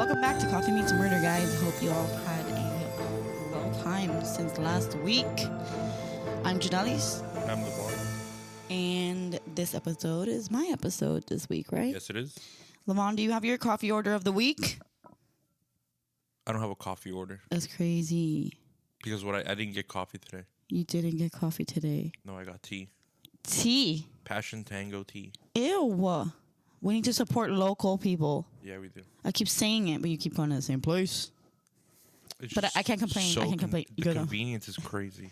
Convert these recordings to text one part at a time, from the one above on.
Welcome back to Coffee Meets Murder, guys. Hope you all had a well time since last week. I'm Janelis. I'm Lamont. And this episode is my episode this week, right? Yes, it is. Lamont, do you have your coffee order of the week? I don't have a coffee order. That's crazy. Because I didn't get coffee today. You didn't get coffee today. No, I got tea. Tea? Passion Tango tea. Ew. We need to support local people. Yeah, we do. I keep saying it, but you keep going to the same place. It's But I can't complain. so I can't complain. The convenience is crazy.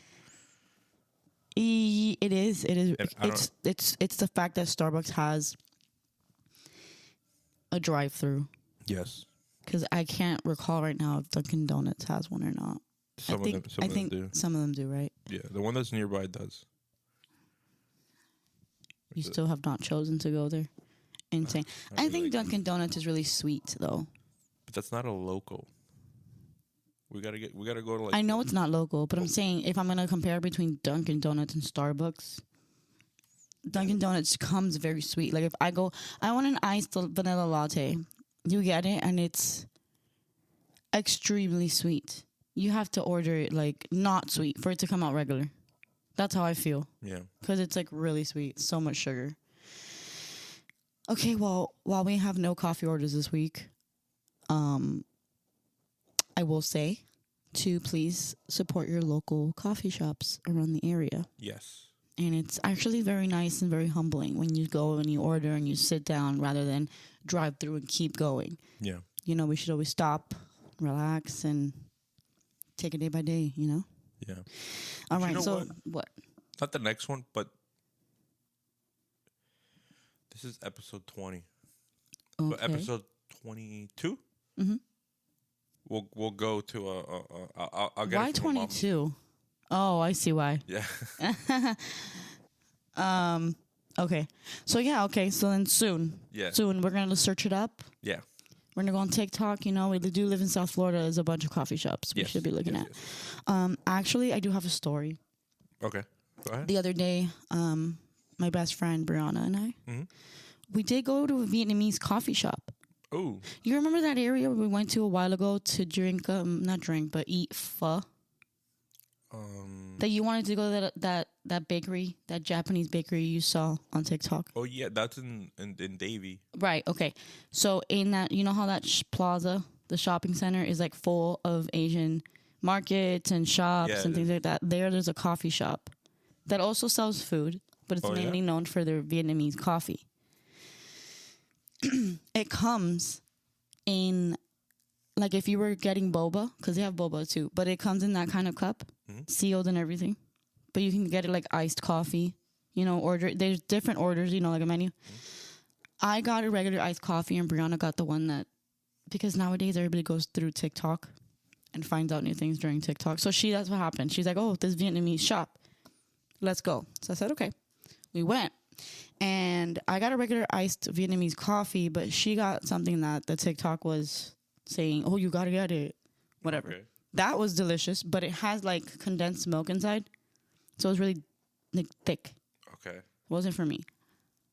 It is. And It's the fact that Starbucks has a drive-through. Yes. Because I can't recall right now if Dunkin' Donuts has one or not. Some of them do. Some of them do, right? Yeah, the one that's nearby does. You still have not chosen to go there. Insane. I think Dunkin' Donuts is really sweet, though. But that's not a local. We gotta go to like. I know it's not local, but I'm saying if I'm gonna compare between Dunkin' Donuts and Starbucks, Dunkin' Donuts comes very sweet. Like if I want an iced vanilla latte. You get it, and it's extremely sweet. You have to order it like not sweet for it to come out regular. That's how I feel. Yeah. Because it's like really sweet. So much sugar. Okay, well, while we have no coffee orders this week, I will say to please support your local coffee shops around the area. Yes. And it's actually very nice and very humbling when you go and you order and you sit down rather than drive through and keep going. Yeah. You know, we should always stop, relax, and take it day by day, you know? Yeah. All right, you know so what? Not the next one, but this is episode 20. Okay. But episode 22? Mm-hmm. We'll go to I'll get Why it from my mom. 22? Oh, I see why. Yeah. Okay. So then soon. Yeah. Soon we're gonna search it up. Yeah. We're gonna go on TikTok. You know, we do live in South Florida. There's a bunch of coffee shops we should be looking at. Yes. Actually, I do have a story. Okay. Go ahead. The other day, my best friend Brianna and I, we did go to a Vietnamese coffee shop. Oh. You remember that area we went to a while ago to drink, not drink, but eat pho? That you wanted to go to that bakery, that Japanese bakery you saw on TikTok. Oh yeah, that's in Davie. Right. Okay. So in that, you know how that plaza, the shopping center, is like full of Asian markets and shops and things like that. There's a coffee shop that also sells food, but it's mainly known for their Vietnamese coffee. It comes in, like if you were getting boba, because they have boba too, but it comes in that kind of cup, sealed and everything. But you can get it like iced coffee, you know, there's different orders, you know, like a menu. I got a regular iced coffee and Brianna got the one that, because nowadays everybody goes through TikTok and finds out new things during TikTok. So that's what happened. She's like, oh, this Vietnamese shop. Let's go. So I said, okay. We went. And I got a regular iced Vietnamese coffee, but she got something that the TikTok was saying, oh, you got to get it. Whatever. Okay. That was delicious, but it has like condensed milk inside. So it was really like thick. Okay. It wasn't for me.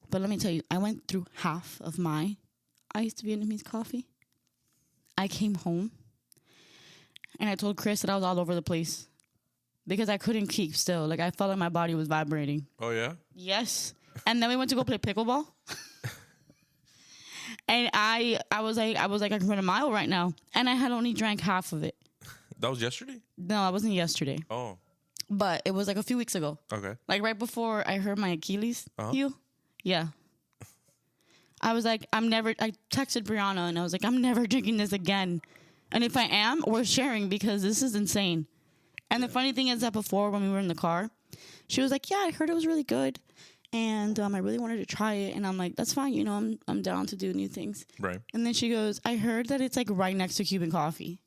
But let me tell you, I went through half of my iced Vietnamese coffee. I came home and I told Chris that I was all over the place because I couldn't keep still. Like I felt like my body was vibrating. Oh, yeah? Yes. And then we went to go play pickleball. And I was like, I can run a mile right now. And I had only drank half of it. That was yesterday? No, it wasn't yesterday. Oh. But it was like a few weeks ago. Okay. Like right before I hurt my Achilles heel. Yeah. I was like, I texted Brianna and I was like, I'm never drinking this again. And if I am, we're sharing because this is insane. And the funny thing is that before when we were in the car, she was like, yeah, I heard it was really good. And I really wanted to try it. And I'm like, that's fine. You know, I'm down to do new things. Right. And then she goes, I heard that it's like right next to Cuban coffee.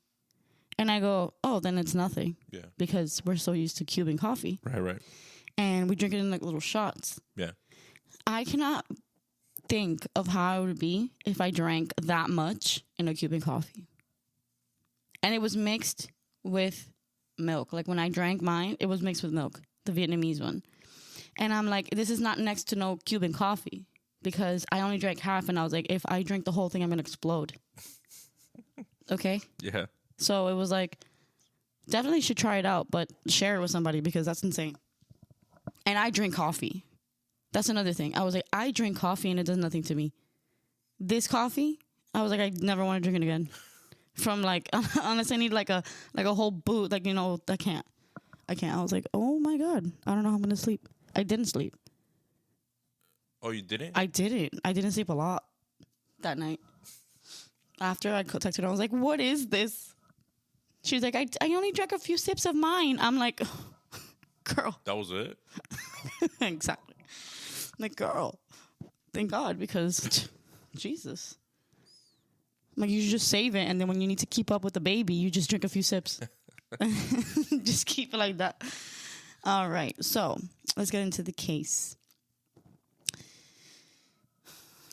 And I go, oh, then it's nothing. Yeah. Because we're so used to Cuban coffee. Right. And we drink it in like little shots. Yeah. I cannot think of how it would be if I drank that much in a Cuban coffee. And it was mixed with milk. Like when I drank mine, it was mixed with milk, the Vietnamese one. And I'm like, this is not next to no Cuban coffee because I only drank half and I was like, if I drink the whole thing, I'm going to explode. Okay. Yeah. So it was like, definitely should try it out, but share it with somebody because that's insane. And I drink coffee. That's another thing. I was like, I drink coffee and it does nothing to me. This coffee, I was like, I never want to drink it again. From like, unless I need like a whole boot, like, you know, I can't. I was like, oh my God, I don't know how I'm gonna sleep. I didn't sleep. Oh, you didn't? I didn't. I didn't sleep a lot that night. After I texted her, I was like, what is this? She's like, I only drank a few sips of mine. I'm like, girl. That was it? Exactly. Like, girl, thank God, because Jesus. Like, you should just save it, and then when you need to keep up with the baby, you just drink a few sips. Just keep it like that. All right, so let's get into the case.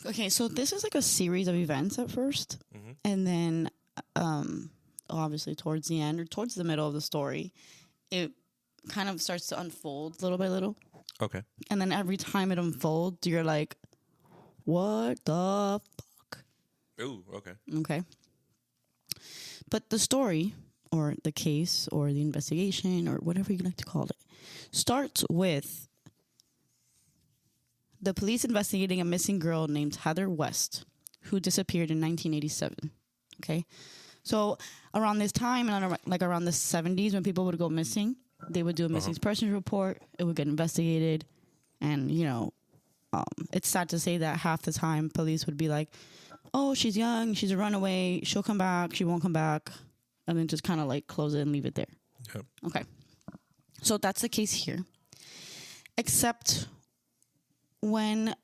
Okay, so this is like a series of events at first, and then obviously towards the end or towards the middle of the story, it kind of starts to unfold little by little. Okay. And then every time it unfolds, you're like, what the fuck? Ooh, okay. Okay. But the story or the case or the investigation or whatever you like to call it starts with the police investigating a missing girl named Heather West, who disappeared in 1987. Okay. So around this time, and like around the 70s, when people would go missing, they would do a missing persons report. It would get investigated. And, you know, it's sad to say that half the time police would be like, oh, she's young, she's a runaway, she'll come back, she won't come back. And then just kind of like close it and leave it there. Yep. Okay. So that's the case here. Except when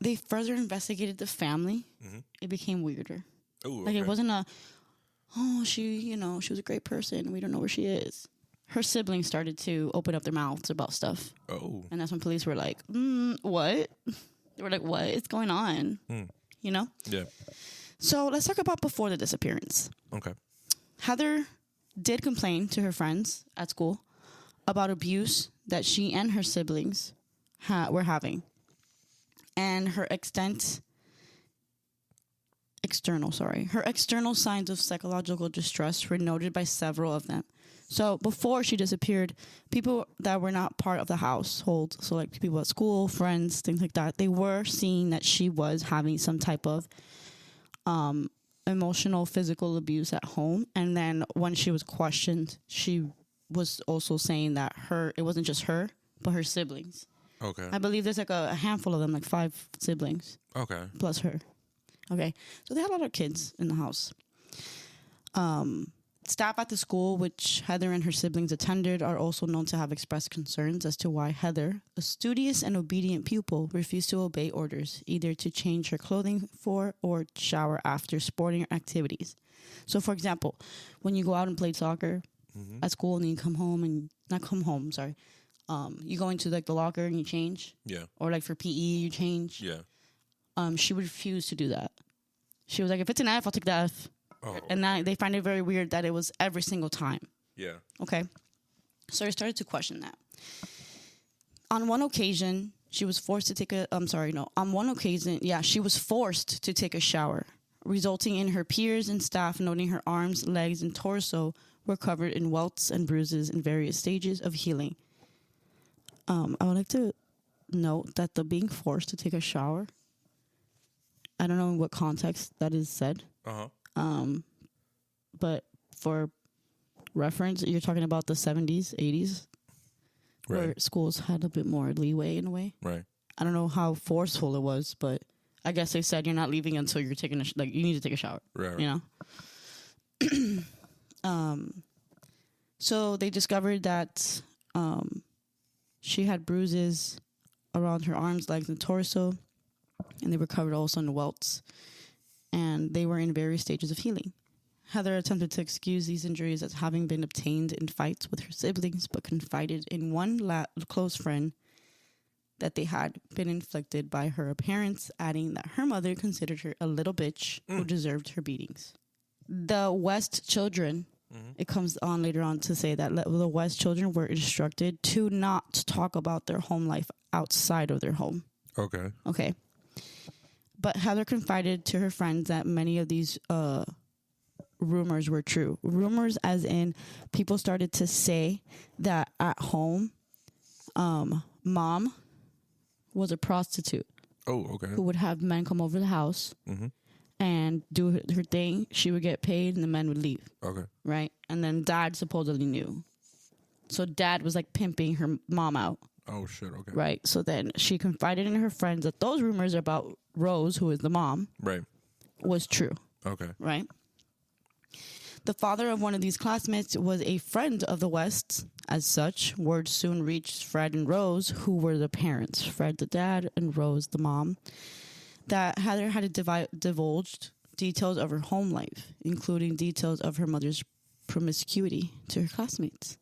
they further investigated the family, it became weirder. Ooh, like, it wasn't she was a great person. We don't know where she is. Her siblings started to open up their mouths about stuff. Oh. And that's when police were like, what? They were like, what is going on? You know? Yeah. So let's talk about before the disappearance. Okay. Heather did complain to her friends at school about abuse that she and her siblings were having. And her external signs of psychological distress were noted by several of them. So before she disappeared, people that were not part of the household, so like people at school, friends, things like that, they were seeing that she was having some type of emotional, physical abuse at home. And then when she was questioned, she was also saying that it wasn't just her, but her siblings. Okay. I believe there's like a handful of them, like 5 siblings. Okay. Plus her. Okay. So they had a lot of kids in the house. Staff at the school, which Heather and her siblings attended, are also known to have expressed concerns as to why Heather, a studious and obedient pupil, refused to obey orders, either to change her clothing for or shower after sporting activities. So, for example, when you go out and play soccer at school and you come home you go into like the locker and you change. Yeah. Or like for PE, you change. Yeah. She would refuse to do that. She was like, if it's an F, I'll take the F. Oh. And they find it very weird that it was every single time. Yeah. Okay. So I started to question that. On one occasion, she was forced to take she was forced to take a shower, resulting in her peers and staff noting her arms, legs, and torso were covered in welts and bruises in various stages of healing. I would like to note that the being forced to take a shower, I don't know in what context that is said. Uh-huh. But for reference, you're talking about the 70s, 80s, right, where schools had a bit more leeway in a way. Right. I don't know how forceful it was, but I guess they said you're not leaving until you're taking you need to take a shower. Right. You know? So they discovered that she had bruises around her arms, legs, and torso, and they were covered also in welts, and they were in various stages of healing. Heather attempted to excuse these injuries as having been obtained in fights with her siblings, but confided in one close friend that they had been inflicted by her parents, adding that her mother considered her a little bitch who deserved her beatings. The West children, it comes on later on to say that the West children were instructed to not talk about their home life outside of their home. Okay. Okay. But Heather confided to her friends that many of these rumors were true. Rumors as in people started to say that at home, mom was a prostitute. Oh, okay. Who would have men come over the house and do her thing. She would get paid and the men would leave. Okay. Right? And then dad supposedly knew. So dad was like pimping her mom out. Oh, shit. Okay. Right? So then she confided in her friends that those rumors about Rose, who is the mom, right, was true. Okay. Right? The father of one of these classmates was a friend of the Wests. As such, word soon reached Fred and Rose, who were the parents, Fred the dad and Rose the mom, that Heather had divulged details of her home life, including details of her mother's promiscuity to her classmates.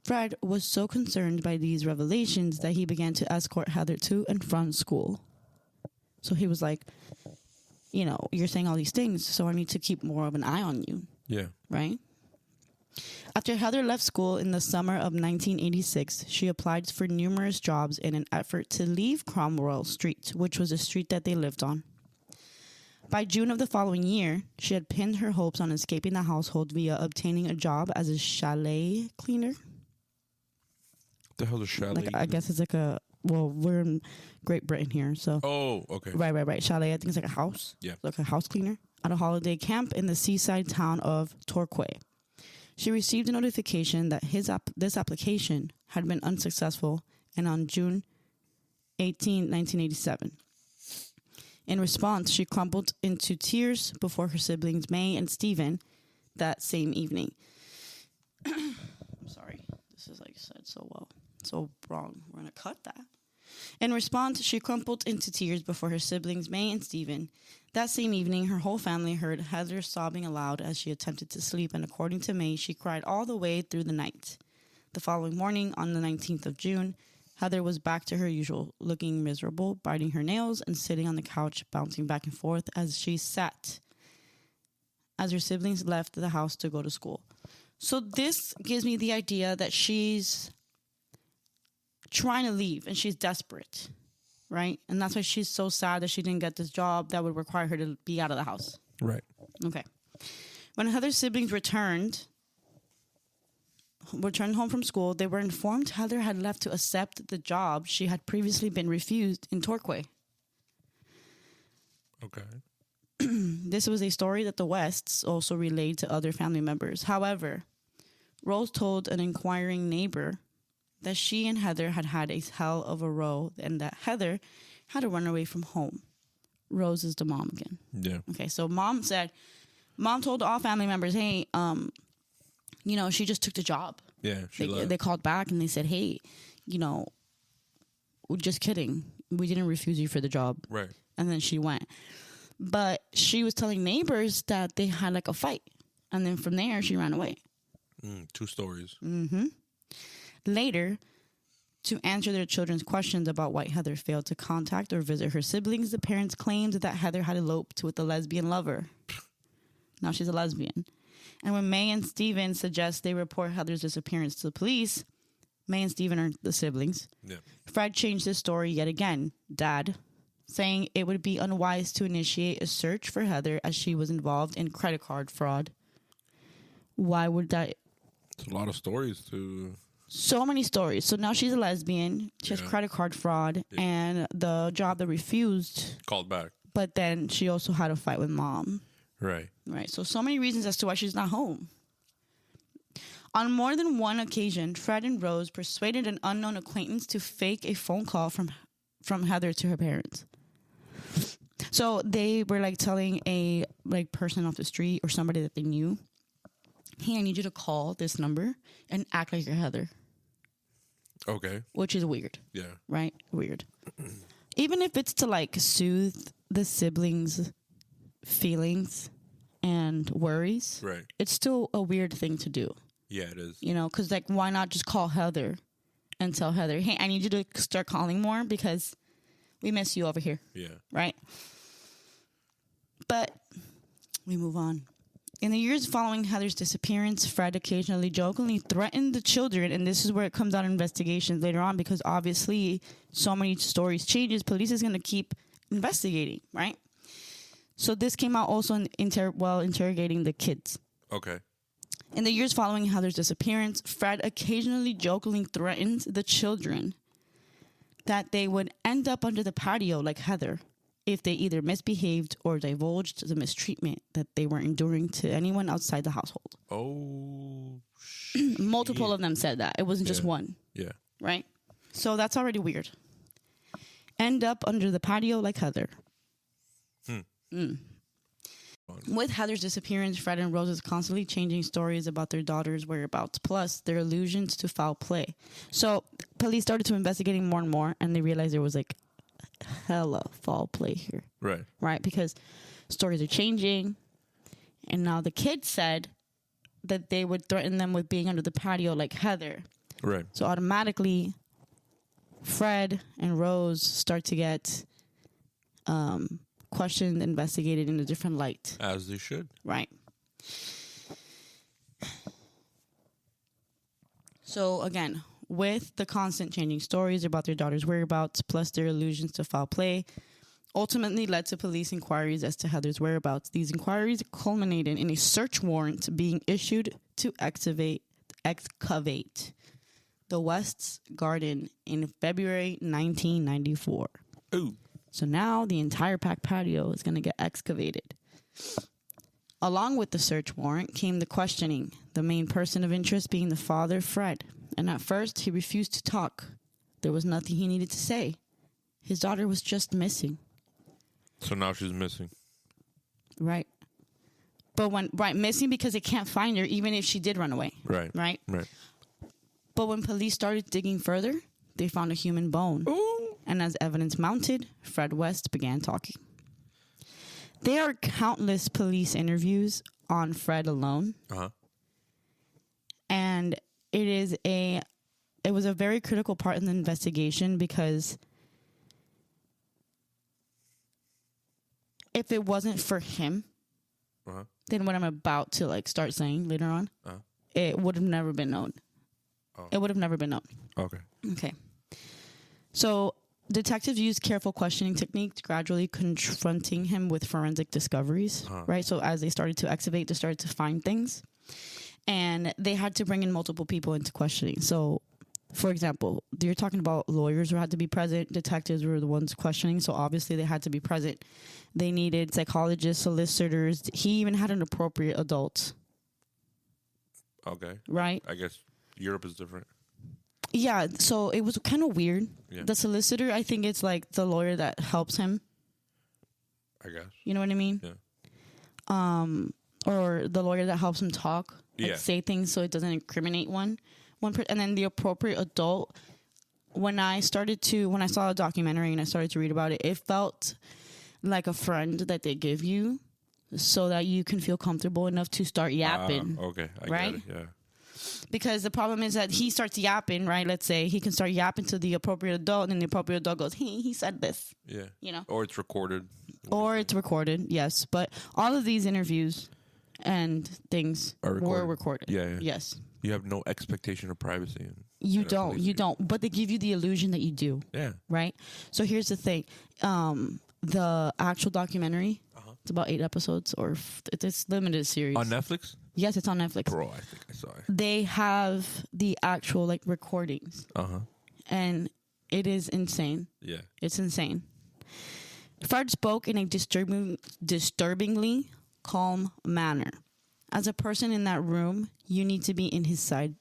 Fred was so concerned by these revelations that he began to escort Heather to and from school. So he was like, you know, you're saying all these things, so I need to keep more of an eye on you. Yeah. Right? After Heather left school in the summer of 1986, she applied for numerous jobs in an effort to leave Cromwell Street, which was a street that they lived on. By June of the following year, she had pinned her hopes on escaping the household via obtaining a job as a chalet cleaner. What the hell is chalet? Like, I guess it's like a... Well, we're in Great Britain here, so... Oh, okay. Right. Chalet, I think it's like a house. Yeah. Like a house cleaner at a holiday camp in the seaside town of Torquay. She received a notification that this application had been unsuccessful, and on June 18, 1987. In response, she crumpled into tears before her siblings May and Stephen that same evening. I'm sorry. This is like said so well. So wrong. We're going to cut that. In response, she crumpled into tears before her siblings May and Stephen. That same evening, her whole family heard Heather sobbing aloud as she attempted to sleep, and according to May, she cried all the way through the night. The following morning, on the 19th of June, Heather was back to her usual, looking miserable, biting her nails, and sitting on the couch, bouncing back and forth as she sat as her siblings left the house to go to school. So this gives me the idea that she's trying to leave, and she's desperate. Right? And that's why she's so sad that she didn't get this job that would require her to be out of the house. Right. Okay. When Heather's siblings returned home from school, they were informed Heather had left to accept the job she had previously been refused in Torquay. Okay. This was a story that the Wests also relayed to other family members. However, Rose told an inquiring neighbor that she and Heather had a hell of a row and that Heather had to run away from home. Rose is the mom again. Yeah. Okay, so mom told all family members, hey, you know, she just took the job. Yeah, they called back and they said, hey, you know, we're just kidding. We didn't refuse you for the job. Right. And then she went. But she was telling neighbors that they had like a fight. And then from there, she ran away. Two stories. Mm-hmm. Later, to answer their children's questions about why Heather failed to contact or visit her siblings, the parents claimed that Heather had eloped with a lesbian lover. Now she's a lesbian. And when May and Stephen suggest they report Heather's disappearance to the police, May and Stephen are the siblings. Yeah. Fred changed his story yet again, Dad, saying it would be unwise to initiate a search for Heather as she was involved in credit card fraud. Why would that... It's a lot of stories to... So many stories. So now she's a lesbian. She has credit card fraud and the job that refused. Called back. But then she also had a fight with mom. Right. Right. So many reasons as to why she's not home. On more than one occasion, Fred and Rose persuaded an unknown acquaintance to fake a phone call from Heather to her parents. So they were like telling a person off the street or somebody that they knew, hey, I need you to call this number and act like you're Heather. Okay. Which is weird. Yeah. Right? Weird. Even if it's to like soothe the siblings' feelings and worries. Right. It's still a weird thing to do. Yeah, it is. You know, because like, why not just call Heather and tell Heather, hey, I need you to start calling more because we miss you over here. Yeah. Right? But we move on. In the years following Heather's disappearance, Fred occasionally jokingly threatened the children, and this is where it comes out in investigations later on, because obviously so many stories changes. Police is going to keep investigating, right? So this came out also while interrogating the kids. Okay. In the years following Heather's disappearance, Fred occasionally jokingly threatened the children that they would end up under the patio like Heather if they either misbehaved or divulged the mistreatment that they were enduring to anyone outside the household. Oh, Multiple of them said that. It wasn't just one. Yeah. Right? So that's already weird. End up under the patio like Heather. With Heather's disappearance, Fred and Rose is constantly changing stories about their daughter's whereabouts, plus their allusions to foul play. So police started to investigating more and more, and they realized there was like hella foul play here. Right. Right? Because stories are changing, and now the kids said that they would threaten them with being under the patio like Heather. Right. So automatically, Fred and Rose start to get questioned, investigated in a different light. As they should. Right. So again, with the constant changing stories about their daughter's whereabouts, plus their allusions to foul play, ultimately led to police inquiries as to Heather's whereabouts. These inquiries culminated in a search warrant being issued to excavate the West's garden in February 1994. Ooh. So now the entire back patio is going to get excavated. Along with the search warrant came the questioning, the main person of interest being the father, Fred. And at first, he refused to talk. There was nothing he needed to say. His daughter was just missing. So now she's missing. Right. But missing because they can't find her, even if she did run away. Right. Right? Right. But when police started digging further, they found a human bone. Ooh. And as evidence mounted, Fred West began talking. There are countless police interviews on Fred alone. Uh-huh. And it was a very critical part in the investigation because if it wasn't for him, then what I'm about to start saying later on, it would have never been known. Oh. It would have never been known. Okay. So detectives used careful questioning techniques, gradually confronting him with forensic discoveries, right? So as they started to excavate, they started to find things. And they had to bring in multiple people into questioning. So, for example, you're talking about lawyers who had to be present. Detectives were the ones questioning, so obviously they had to be present. They needed psychologists, solicitors. He even had an appropriate adult. Okay. Right? I guess Europe is different. Yeah, so it was kind of weird. Yeah. The solicitor, I think it's like the lawyer that helps him. I guess. You know what I mean? Yeah. Or the lawyer that helps him talk, say things so it doesn't incriminate one and then the appropriate adult. When I saw a documentary and I started to read about it, it felt like a friend that they give you so that you can feel comfortable enough to start yapping. Okay, I right? get it, yeah. Because the problem is that he starts yapping, right? Let's say he can start yapping to the appropriate adult, and the appropriate adult goes, he said this. Yeah. You know? Or it's recorded. Yes. But all of these interviews and things were recorded. Yeah. Yes. You have no expectation of privacy. You don't. But they give you the illusion that you do. Yeah. Right? So here's the thing. The actual documentary, it's about 8 episodes, or it's limited series. On Netflix? Yes, it's on Netflix. Bro, I think I saw it. They have the actual recordings. And it is insane. Yeah. It's insane. Fred spoke in a disturbingly calm manner. As a person in that room, you need to be in his side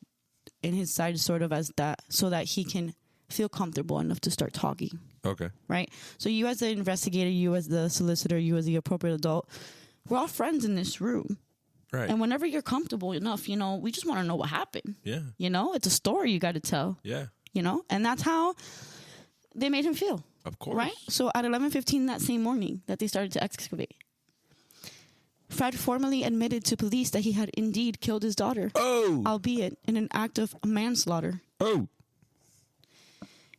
sort of as that, so that he can feel comfortable enough to start talking. Okay. Right? So you as the investigator, you as the solicitor, you as the appropriate adult, we're all friends in this room. Right. And whenever you're comfortable enough, we just want to know what happened. Yeah. It's a story you got to tell. Yeah. And that's how they made him feel. Of course. Right? So at 11:15 that same morning that they started to excavate, Fred formally admitted to police that he had indeed killed his daughter. Oh! Albeit in an act of manslaughter. Oh!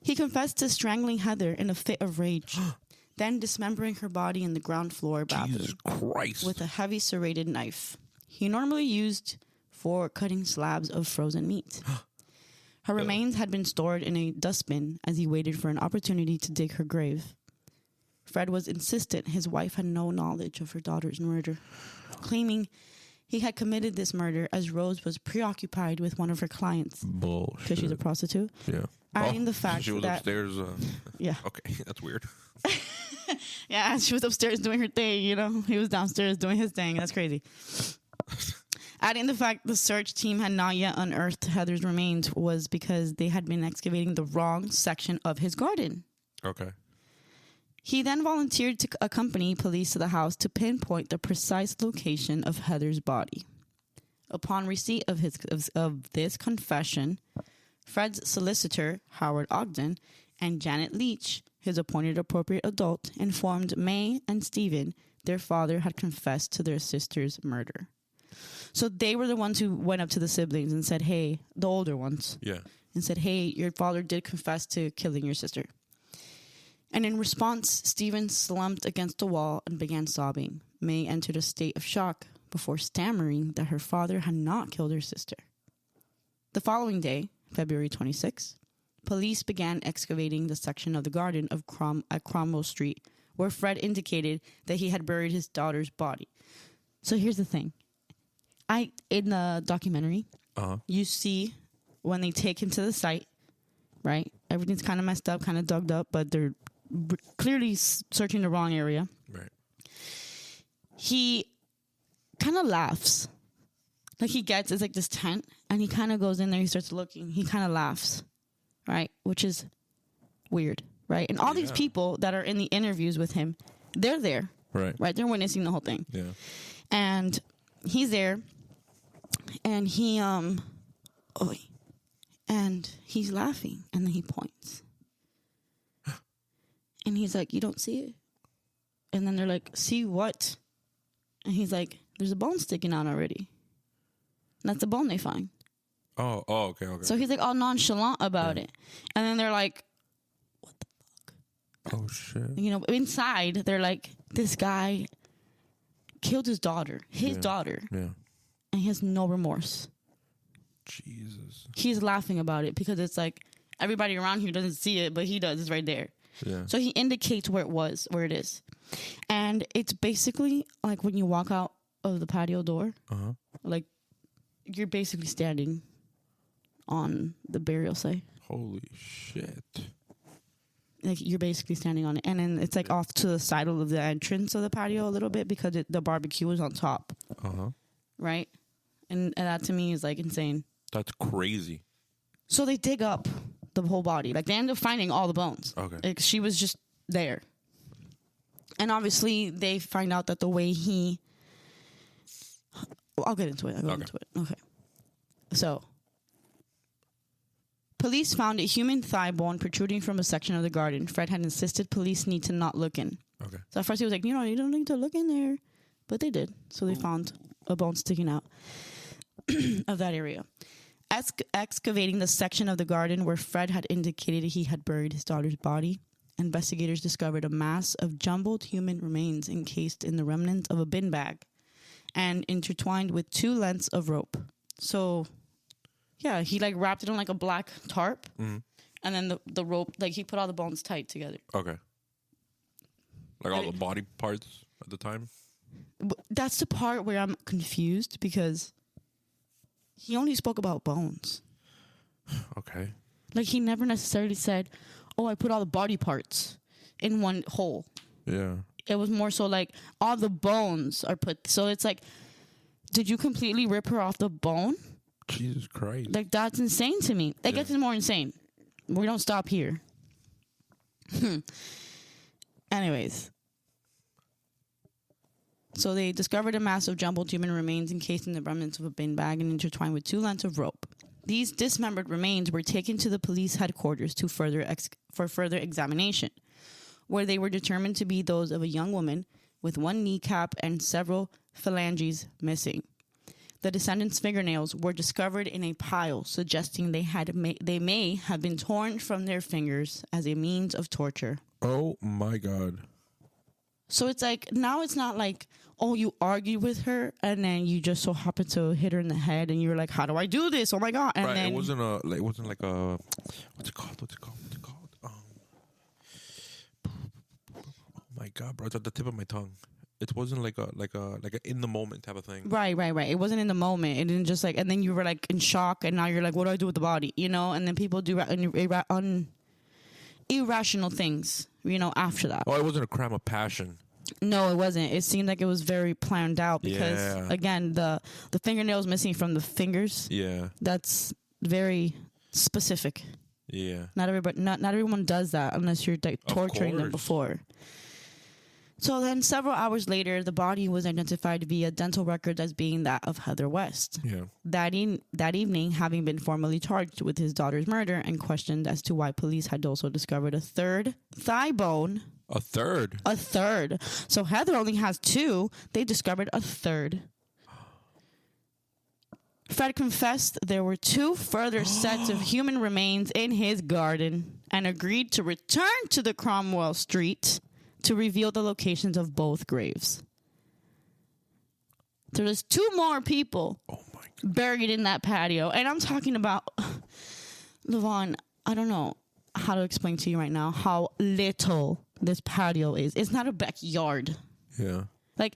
He confessed to strangling Heather in a fit of rage, then dismembering her body in the ground floor bathroom. Jesus Christ. With a heavy serrated knife he normally used for cutting slabs of frozen meat. Her remains had been stored in a dustbin as he waited for an opportunity to dig her grave. Fred was insistent his wife had no knowledge of her daughter's murder, claiming he had committed this murder as Rose was preoccupied with one of her clients. Bullshit. Because she's a prostitute. Yeah. Adding the fact she was that... upstairs. Yeah. Okay, that's weird. Yeah, she was upstairs doing her thing, you know. He was downstairs doing his thing. That's crazy. Adding the fact the search team had not yet unearthed Heather's remains was because they had been excavating the wrong section of his garden. Okay. He then volunteered to accompany police to the house to pinpoint the precise location of Heather's body. Upon receipt of this confession, Fred's solicitor, Howard Ogden, and Janet Leach, his appointed appropriate adult, informed May and Stephen their father had confessed to their sister's murder. So they were the ones who went up to the siblings and said, hey, the older ones. Yeah. And said, hey, your father did confess to killing your sister. And in response, Stephen slumped against the wall and began sobbing. May entered a state of shock before stammering that her father had not killed her sister. The following day, February 26, police began excavating the section of the garden of at Cromwell Street, where Fred indicated that he had buried his daughter's body. So here's the thing. In the documentary, you see when they take him to the site, right? Everything's kind of messed up, kind of dug up, but they're clearly searching the wrong area. Right. He kind of laughs. Like it's like this tent, and he kind of goes in there, he starts looking, he kind of laughs, right? Which is weird, right? And all these people that are in the interviews with him, they're there. Right. Right? They're witnessing the whole thing. Yeah. And he's there, and he's laughing, and then he points. And he's like, you don't see it? And then they're like, see what? And he's like, there's a bone sticking out already. And that's the bone they find. Oh, okay. So he's like all nonchalant about it. And then they're like, what the fuck? Oh, shit. You know, inside, they're like, this guy killed his daughter. Daughter. Yeah. And he has no remorse. Jesus. He's laughing about it because it's like everybody around here doesn't see it, but he does. It's right there. Yeah. So he indicates where it is. And it's basically like when you walk out of the patio door, like you're basically standing on the burial site. Holy shit. Like you're basically standing on it. And then it's like off to the side of the entrance of the patio a little bit because the barbecue is on top. Right? And that to me is like insane. That's crazy. So they dig up the whole body. Like they end up finding all the bones. Okay. Like she was just there. And obviously they find out that the way I'll get into it. Okay. So police found a human thigh bone protruding from a section of the garden. Fred had insisted police need to not look in. Okay. So at first he was like, you don't need to look in there. But they did. So they found a bone sticking out of that area. Excavating the section of the garden where Fred had indicated he had buried his daughter's body, investigators discovered a mass of jumbled human remains encased in the remnants of a bin bag and intertwined with 2 lengths of rope. So, yeah, he like wrapped it in like a black tarp, and then the rope, like he put all the bones tight together. Okay. Like all the body parts at the time? That's the part where I'm confused because he only spoke about bones. Okay. Like he never necessarily said, oh, I put all the body parts in one hole. Yeah. It was more so like all the bones are put. So it's like, did you completely rip her off the bone? Jesus Christ. Like that's insane to me. It gets more insane. We don't stop here. Anyways. So they discovered a mass of jumbled human remains encased in the remnants of a bin bag and intertwined with 2 lengths of rope. These dismembered remains were taken to the police headquarters for further examination, where they were determined to be those of a young woman with 1 kneecap and several phalanges missing. The descendants' fingernails were discovered in a pile, suggesting they may have been torn from their fingers as a means of torture. Oh my God. So it's like, now it's not like, oh, you argued with her and then you just so happen to hit her in the head and you're like, how do I do this? Oh my God. And right, then it wasn't like a, what's it called? Oh my God, bro! It's at the tip of my tongue. It wasn't like a in the moment type of thing. Right. It wasn't in the moment. It didn't just like, and then you were like in shock, and now you're like, what do I do with the body? You know, and then people do irrational things, you know, after that. Oh, it wasn't a crime of passion. No, it wasn't. It seemed like it was very planned out because, again, the fingernails missing from the fingers. Yeah. That's very specific. Yeah. Not everyone does that unless you're like torturing them before. So then several hours later, the body was identified via dental records as being that of Heather West. Yeah. That evening, having been formally charged with his daughter's murder and questioned as to why police had also discovered a third thigh bone. A third? A third. So Heather only has 2. They discovered a third. Fred confessed there were 2 further sets of human remains in his garden and agreed to return to the Cromwell Street to reveal the locations of both graves. There's 2 more people buried in that patio. And I'm talking about, Levon, I don't know how to explain to you right now how little this patio is. It's not a backyard. Yeah. Like,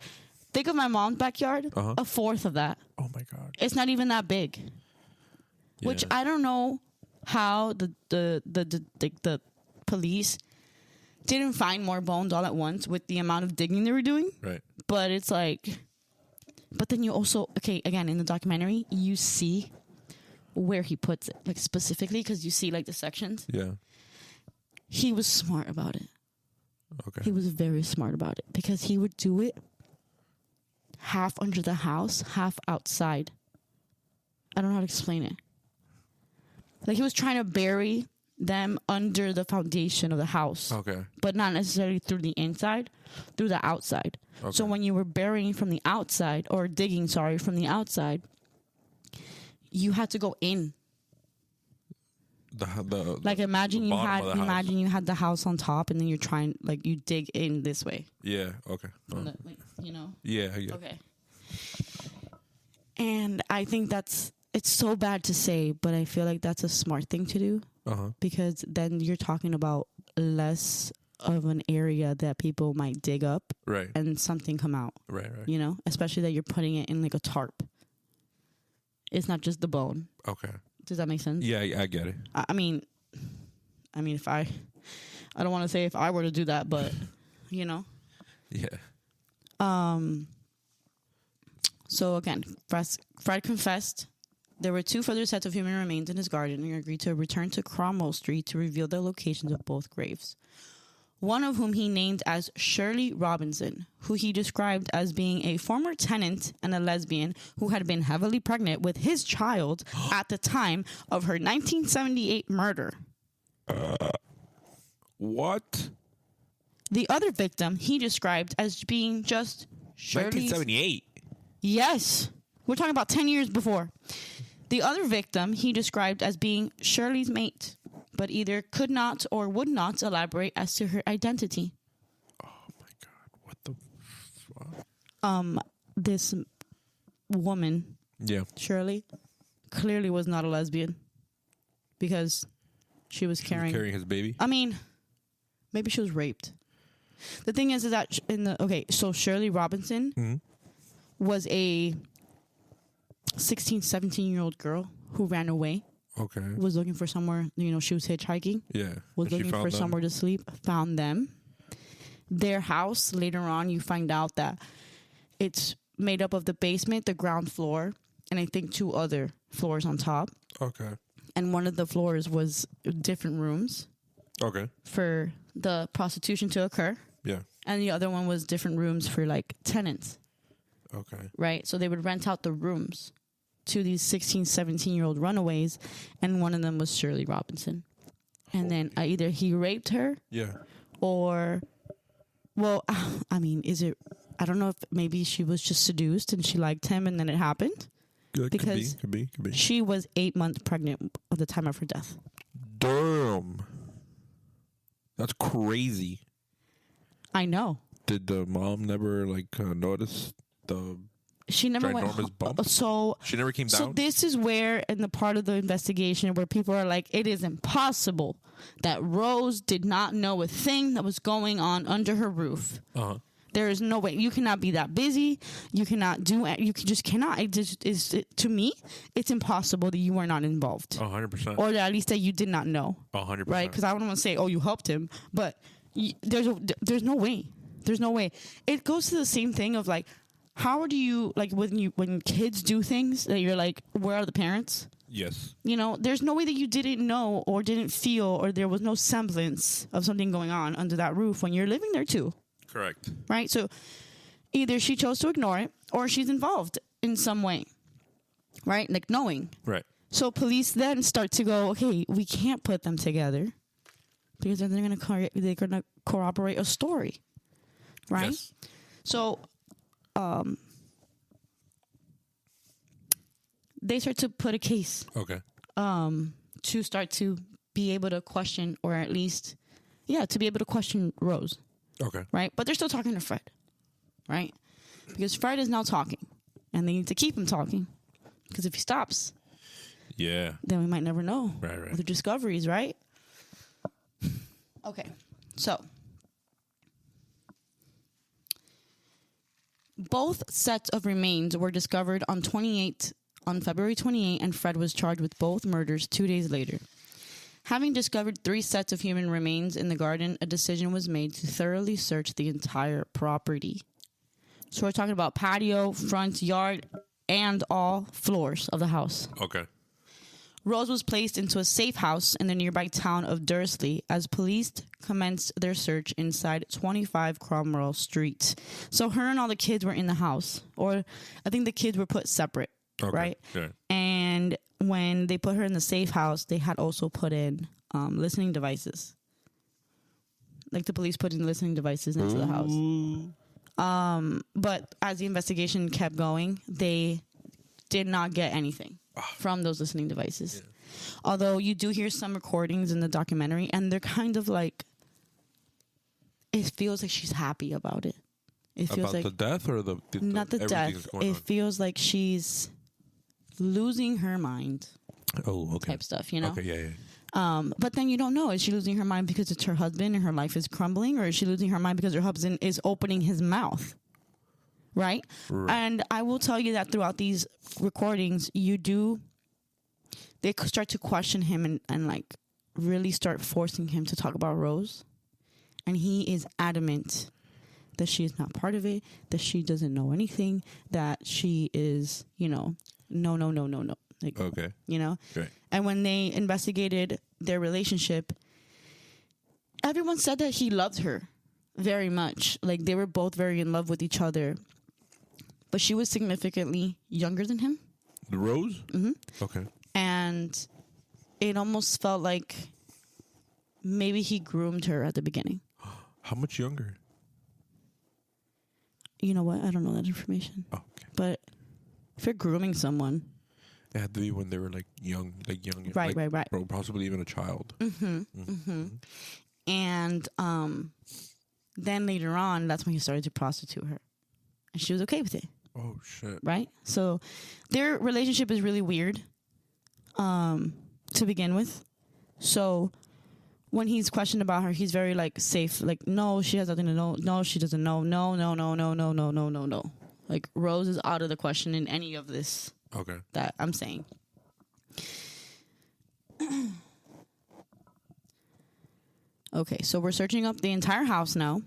think of my mom's backyard, a fourth of that. Oh, my God. It's not even that big. Yeah. Which I don't know how the police didn't find more bones all at once with the amount of digging they were doing. Right. But it's like, but then you also, okay, again, in the documentary, you see where he puts it, like specifically, because you see like the sections. Yeah. He was smart about it. Okay. He was very smart about it because he would do it half under the house, half outside. I don't know how to explain it. Like he was trying to bury them under the foundation of the house. Okay. But not necessarily through the inside, through the outside. Okay. So when you were burying from the outside, or digging, from the outside, you had to go in. Like imagine you had the house on top, and then you're trying, like you dig in this way. Yeah. Okay. You know. Yeah. Yeah. Okay. And I think it's so bad to say, but I feel like that's a smart thing to do. Because then you're talking about less of an area that people might dig up, right, and something come out, right. You know, especially that you're putting it in like a tarp. It's not just the bone. Okay. Does that make sense? Yeah, I get it. I mean, if I don't want to say if I were to do that, but you know. Yeah. So again, Fred confessed. There were 2 further sets of human remains in his garden, and he agreed to return to Cromwell Street to reveal the locations of both graves. One of whom he named as Shirley Robinson, who he described as being a former tenant and a lesbian who had been heavily pregnant with his child at the time of her 1978 murder. What? The other victim he described as being just Shirley's... 1978? Yes. We're talking about 10 years before. The other victim he described as being Shirley's mate, but either could not or would not elaborate as to her identity. Oh my God! What the fuck? This woman, Shirley, clearly was not a lesbian because she was carrying his baby. I mean, maybe she was raped. The thing is that so Shirley Robinson was a 16, 17-year-old girl who ran away. Okay. Was looking for somewhere, she was hitchhiking. Yeah. Was looking for somewhere to sleep. Found them. Their house, later on, you find out that it's made up of the basement, the ground floor, and I think 2 other floors on top. Okay. And one of the floors was different rooms. Okay. For the prostitution to occur. Yeah. And the other one was different rooms for, like, tenants. Okay. Right? So they would rent out the rooms to these 16, 17-year-old runaways, and one of them was Shirley Robinson. And then either he raped her, or, well, I mean, I don't know if maybe she was just seduced and she liked him and then it happened. Because could be. She was 8 months pregnant at the time of her death. Damn. That's crazy. I know. Did the mom never, notice She never went. Ginormous bump? So She never came down? So this is where, in the part of the investigation where people are like, it is impossible that Rose did not know a thing that was going on under her roof. Uh-huh. There is no way. You cannot be that busy. You cannot do it. You just cannot. To me, it's impossible that you were not involved. 100%. Or at least that you did not know. 100%. Right? Because I don't want to say, oh, you helped him. But there's no way. There's no way. It goes to the same thing of like, how do you, like when kids do things that you're like, where are the parents? Yes. You know, there's no way that you didn't know or didn't feel or there was no semblance of something going on under that roof when you're living there too. Correct. Right? So either she chose to ignore it or she's involved in some way. Right? Like knowing. Right. So police then start to go, okay, we can't put them together because then they're going to corroborate a story. Right? Yes. So they start to put a case. Okay. To start to be able to question, or at least, to be able to question Rose. Okay. Right? But they're still talking to Fred. Right? Because Fred is now talking. And they need to keep him talking. Because if he stops, yeah, then we might never know. Right. The discoveries, right? Okay. So both sets of remains were discovered on February 28, and Fred was charged with both murders 2 days later. Having discovered 3 sets of human remains in the garden, a decision was made to thoroughly search the entire property. So we're talking about patio, front, yard, and all floors of the house. Okay. Rose was placed into a safe house in the nearby town of Dursley as police commenced their search inside 25 Cromwell Street. So her and all the kids were in the house, or I think the kids were put separate, right? Yeah. And when they put her in the safe house, they had also put in listening devices. Like the police put in listening devices next to the house. But as the investigation kept going, they did not get anything from those listening devices. Yeah. Although you do hear some recordings in the documentary, and they're kind of like, it feels like she's happy about it. It feels about like the death or the not the death. It feels like she's losing her mind. Oh, okay. Type stuff, you know? Okay, yeah. But then you don't know. Is she losing her mind because it's her husband and her life is crumbling? Or is she losing her mind because her husband is opening his mouth? Right? And I will tell you that throughout these recordings, they start to question him and like really start forcing him to talk about Rose. And he is adamant that she is not part of it, that she doesn't know anything, that she is, no. Like, okay. Right. And when they investigated their relationship, everyone said that he loved her very much. Like they were both very in love with each other. But she was significantly younger than him. The Rose? Mm-hmm. Okay. And it almost felt like maybe he groomed her at the beginning. How much younger? You know what? I don't know that information. Oh, okay. But if you're grooming someone, it had to be when they were like young. Right. Possibly even a child. Mm-hmm. Mm-hmm. And then later on, that's when he started to prostitute her. And she was okay with it. Oh, shit. Right? So their relationship is really weird to begin with. So when he's questioned about her, he's very like safe. Like, no, she has nothing to know. No, she doesn't know. No. Like Rose is out of the question in any of this. Okay. That I'm saying. Okay, so we're searching up the entire house now.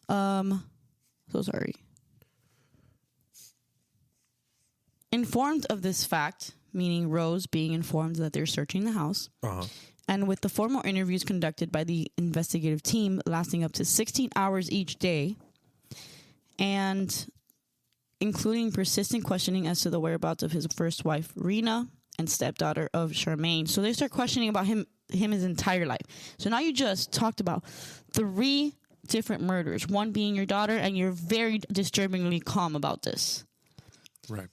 So sorry. Informed of this fact, meaning Rose being informed that they're searching the house, and with the formal interviews conducted by the investigative team lasting up to 16 hours each day, and including persistent questioning as to the whereabouts of his first wife, Rena, and stepdaughter of Charmaine. So they start questioning about him his entire life. So now you just talked about 3 different murders, one being your daughter, and you're very disturbingly calm about this. Right.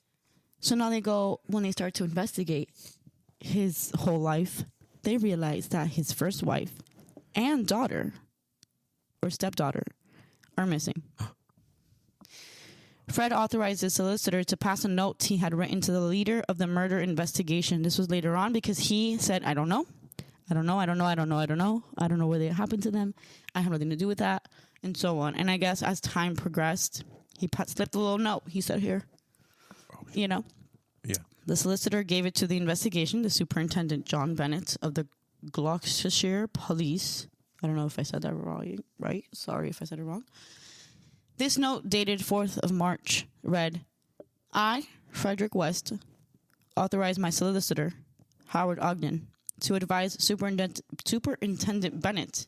So now when they start to investigate his whole life, they realize that his first wife and daughter, or stepdaughter, are missing. Fred authorized his solicitor to pass a note he had written to the leader of the murder investigation. This was later on because he said, I don't know where they happened to them. I have nothing to do with that, and so on. And I guess as time progressed, he slipped a little note. He said here, Yeah. The solicitor gave it to the investigation, the Superintendent John Bennett of the Gloucestershire Police. I don't know if I said that wrong, right? Sorry if I said it wrong. This note, dated 4th of March, read, I, Frederick West, authorize my solicitor, Howard Ogden, to advise Superintendent Bennett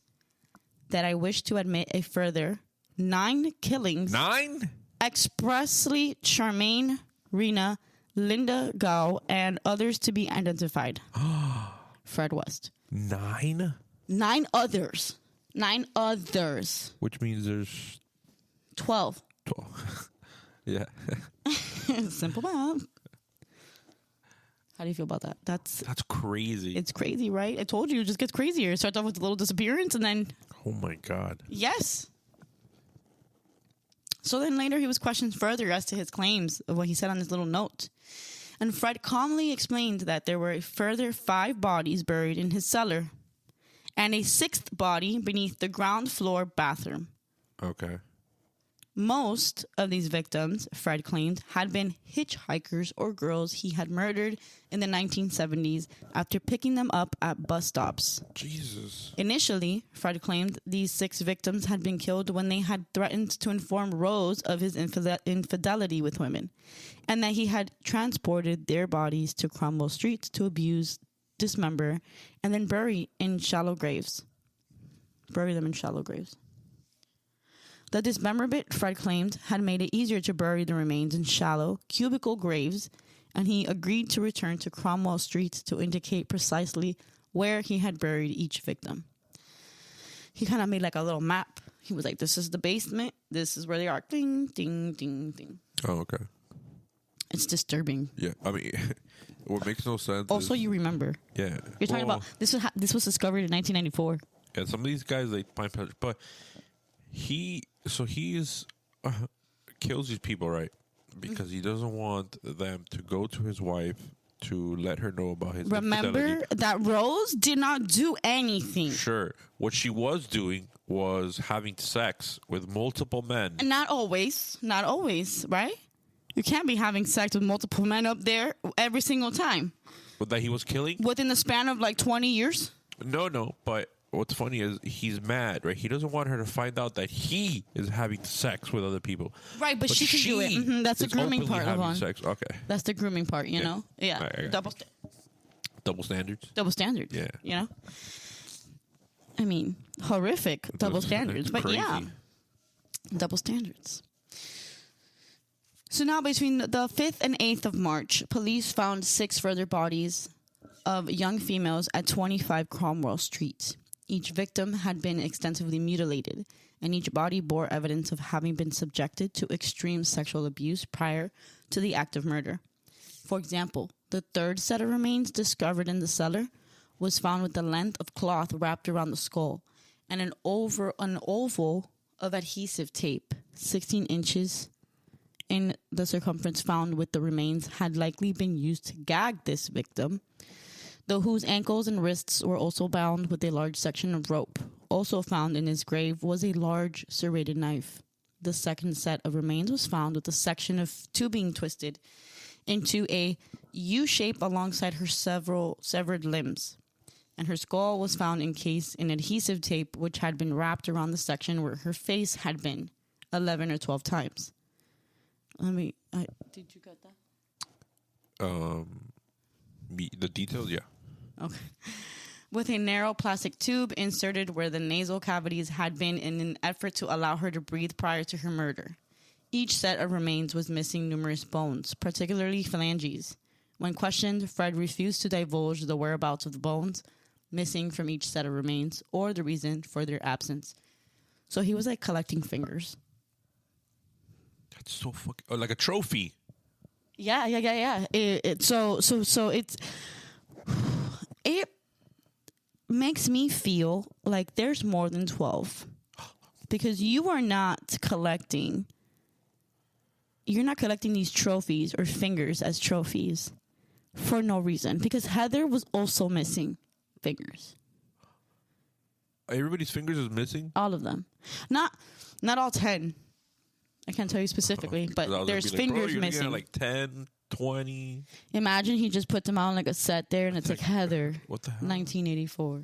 that I wish to admit a further 9 killings. 9? Expressly Charmaine, Rena, Linda Gao, and others to be identified. Fred West. 9? 9 others. 9 others. Which means there's 12. 12. Yeah. Simple math. How do you feel about that? That's crazy. It's crazy, right? I told you, it just gets crazier. It starts off with a little disappearance and then... Oh, my God. Yes. So then later he was questioned further as to his claims of what he said on his little note. And Fred calmly explained that there were a further 5 bodies buried in his cellar and a 6th body beneath the ground floor bathroom. Okay. Most of these victims, Fred claimed, had been hitchhikers or girls he had murdered in the 1970s after picking them up at bus stops. Jesus. Initially, Fred claimed these 6 victims had been killed when they had threatened to inform Rose of his infidelity with women, and that he had transported their bodies to Cromwell Street to abuse, dismember, and then bury them in shallow graves. The dismemberment, Fred claimed, had made it easier to bury the remains in shallow, cubical graves, and he agreed to return to Cromwell Street to indicate precisely where he had buried each victim. He kind of made like a little map. He was like, this is the basement. This is where they are. Ding, ding, ding, ding. Oh, okay. It's disturbing. Yeah, I mean, what makes no sense Also, is, you remember. Yeah. You're talking about, this was discovered in 1994. Yeah, some of these guys, they find pleasure, but he kills these people, right? Because he doesn't want them to go to his wife to let her know about his Remember infidelity. that Rose did not do anything. Sure. What she was doing was having sex with multiple men. And not always, right? You can't be having sex with multiple men up there every single time. But that he was killing? Within the span of like 20 years? No. But what's funny is he's mad, right? He doesn't want her to find out that he is having sex with other people. Right, but she can do it. Mm-hmm, that's the grooming part of it. Sex. Okay. That's the grooming part, you know? Yeah. Right, Double standards? Double standards. Yeah. You know? I mean, horrific double standards. But crazy. yeah. Double standards. So now between the 5th and 8th of March, police found 6 further bodies of young females at 25 Cromwell Street. Each victim had been extensively mutilated, and each body bore evidence of having been subjected to extreme sexual abuse prior to the act of murder. For example, the 3rd set of remains discovered in the cellar was found with the length of cloth wrapped around the skull and an oval of adhesive tape, 16 inches in the circumference found with the remains had likely been used to gag this victim, though whose ankles and wrists were also bound with a large section of rope. Also found in his grave was a large serrated knife. The 2nd set of remains was found with a section of tubing twisted into a U shape alongside her several severed limbs. And her skull was found encased in adhesive tape which had been wrapped around the section where her face had been 11 or 12 times. Did you get that? The details, yeah. Okay. With a narrow plastic tube inserted where the nasal cavities had been in an effort to allow her to breathe prior to her murder. Each set of remains was missing numerous bones, particularly phalanges. When questioned, Fred refused to divulge the whereabouts of the bones missing from each set of remains or the reason for their absence. So he was like collecting fingers. That's so fucking... like a trophy. Yeah. It makes me feel like there's more than 12 because you are not collecting, you're not collecting these trophies or fingers as trophies for no reason. Because Heather was also missing fingers. Everybody's fingers is missing? All of them. Not all 10. I can't tell you specifically, but there's fingers missing. Like 10, 20. Imagine he just put them out on like a set there, and it's like Heather, what the hell? 1984.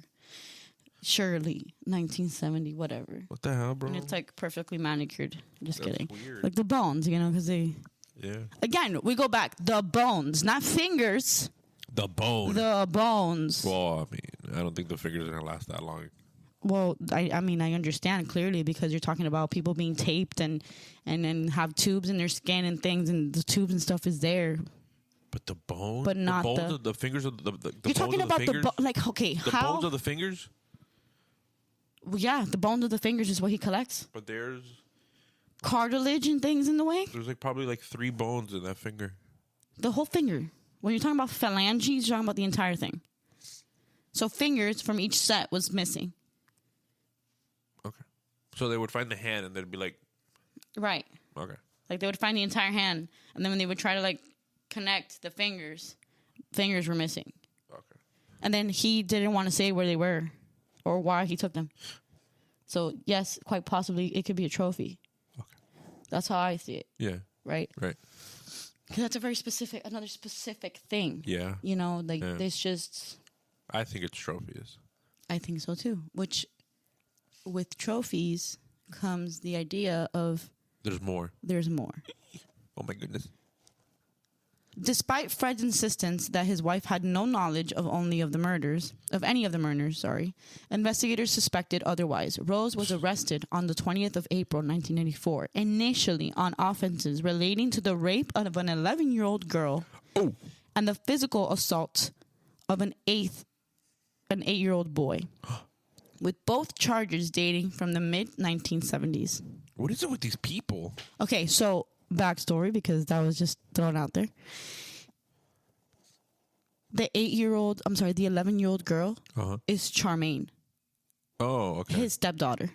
Shirley, 1970, whatever. What the hell, bro? And it's like perfectly manicured. Just That's kidding. weird. Like the bones, you know, because they... Yeah. Again, we go back. The bones, not fingers. The bone. The bones. Well, I mean, I don't think the fingers are going to last that long. Well, I mean, I understand clearly because you're talking about people being taped and then have tubes in their skin and things, and the tubes and stuff is there. But the bone? But not the bones of the fingers of the you're talking about like, okay, the how? bones of the fingers? Well, yeah, the bones of the fingers is what he collects. But there's cartilage and things in the way. There's like probably like 3 bones in that finger. The whole finger. When you're talking about phalanges, you're talking about the entire thing. So fingers from each set was missing. Okay. So they would find the hand and they'd be like... Right. Okay. Like they would find the entire hand, and then when they would try to like connect the fingers were missing. Okay. And then he didn't want to say where they were or why he took them. So yes, quite possibly it could be a trophy. Okay. That's how I see it. Yeah. Right? Right. Because that's a very another specific thing. Yeah. You know, like there's just... I think it's trophies. I think so too. Which, with trophies comes the idea of... There's more. There's more. Oh my goodness. Despite Fred's insistence that his wife had no knowledge of any of the murders, investigators suspected otherwise. Rose was arrested on the 20th of April, 1994, initially on offenses relating to the rape of an 11-year-old girl and the physical assault of an 8-year-old boy, with both charges dating from the mid-1970s. What is it with these people? Okay, so... backstory, because that was just thrown out there. The 11-year-old girl is Charmaine. Oh, okay. His stepdaughter.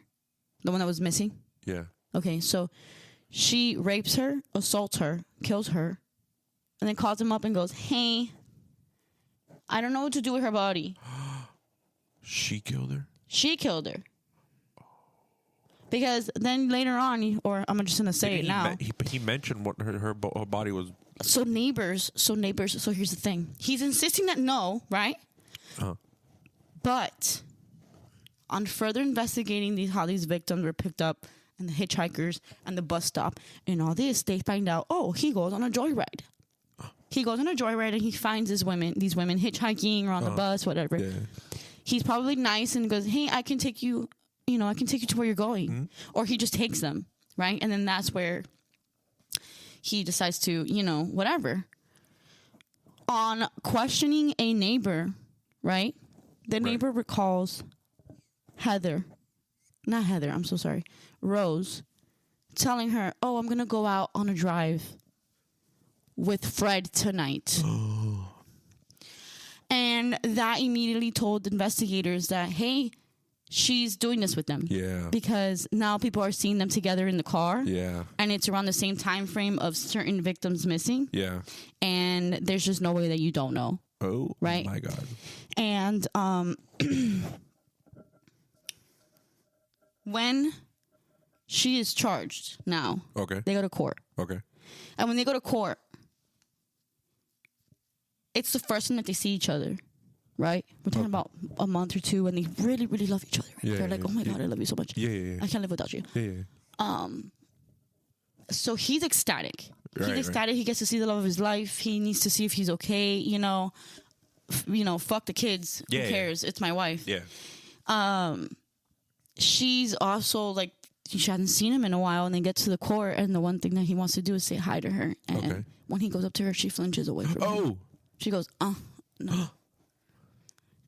The one that was missing. Yeah. Okay, so she rapes her, assaults her, kills her, and then calls him up and goes, "Hey, I don't know what to do with her body." She killed her? She killed her. Because then later on, or I'm just going to say it now. He mentioned what her body was. So neighbors, so here's the thing. He's insisting that no, right? But on further investigating how these victims were picked up and the hitchhikers and the bus stop and all this, they find out, he goes on a joyride. He goes on a joyride and he finds these women hitchhiking or on the bus, whatever. Yeah. He's probably nice and goes, "Hey, I can take you. I can take you to where you're going." Mm-hmm. Or he just takes them, right? And then that's where he decides to, whatever. On questioning a neighbor, right? The neighbor recalls Rose, telling her, "I'm going to go out on a drive with Fred tonight." And that immediately told investigators that, hey, she's doing this with them. Yeah. Because now people are seeing them together in the car. Yeah. And it's around the same time frame of certain victims missing. Yeah. And there's just no way that you don't know. Oh, right? My God. And when she is charged now, they go to court. Okay. And when they go to court, it's the first time that they see each other. Right? We're talking about a month or two, and they really, really love each other. Right? Yeah, They're like, "Oh my God, I love you so much. Yeah. I can't live without you." Yeah. So he's ecstatic. He's ecstatic. He gets to see the love of his life. He needs to see if he's okay. Fuck the kids. Who cares? It's my wife. Yeah. She's also like, she hasn't seen him in a while, and they get to the court, and the one thing that he wants to do is say hi to her. And when he goes up to her, she flinches away from him. She goes, no.